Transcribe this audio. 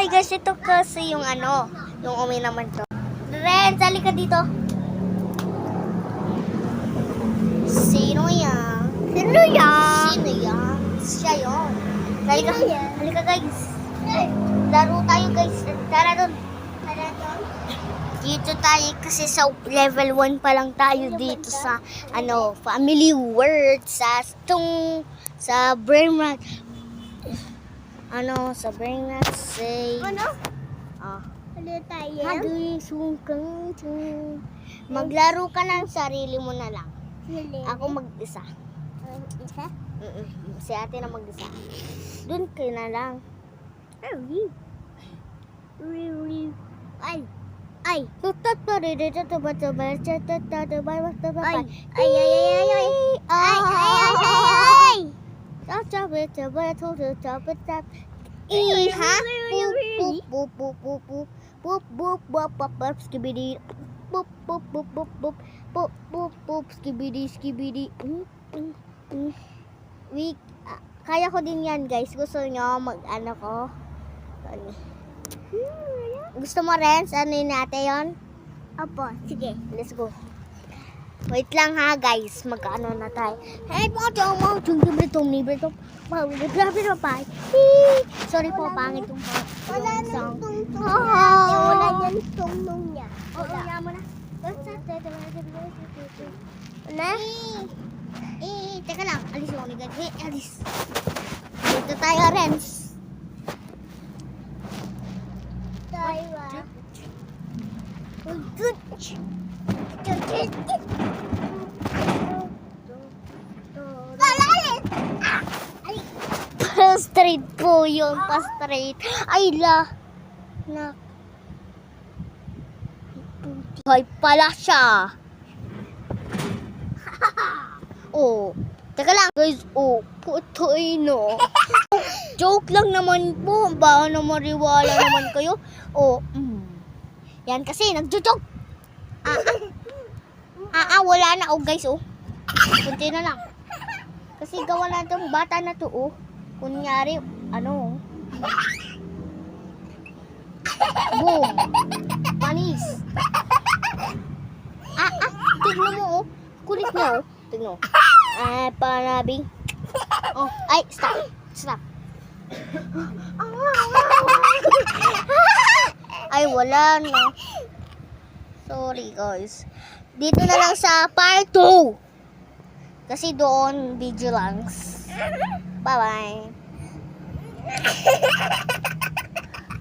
Hi guys, ito kasi yung yung umi naman to. Ren, sali ka dito. Sino yan? Sino yan? Sino yan? Siya yun. Halika guys. Laro tayo guys. Tara dun. Dito tayo kasi sa level 1 pa lang tayo dito sa family word sa Brainrat. Sa Brainrat say Ano tayo? Hadoy sungkang. Maglaro ka ng sarili mo na lang. Ako mag-isa. Isa? Si ate na mag-isa. Doon kayo na lang. Ay! Ay! Iha! Boop boop boop boop boop boop boop boop boop skibidi boop boop boop boop boop boop boop boop skibidi skibidi. Kaya ko din yan guys. Gusto nyo ko? Gusto mo rin? Ano yun natin yun? Opo, sige. Let's go. Wait lang ha guys. Magkaano na tayo. Hey, sorry po, pangit yung Wala yung nang song. tungtong Oh. niya. Wala yan tungtong niya. Wala mo na. Wala? Teka lang. Alis mo ni guys. Alis. Dito tayo, Renz. Tayo Pa-straight po yun. Pa-straight. Ay la. Nak. Ay pala siya. Oh. Teka lang guys. Oh. Putoy no. Joke lang naman po. Baka na mariwala naman kayo. Oh. Yan kasi. Nagjo-joke. Wala na. Oh guys. Oh. Kunti na lang. Kasi gawa na itong bata na to. Oh. Kunyari. Boom. Panis. Tignan mo. Oh. Kulit niya. Oh. Tignan mo. Panabing. Oh. Ay. Stop. Stop. Ay, wala na. Sorry, guys. Dito na lang sa part 2. Kasi doon, vigilance. Bye-bye.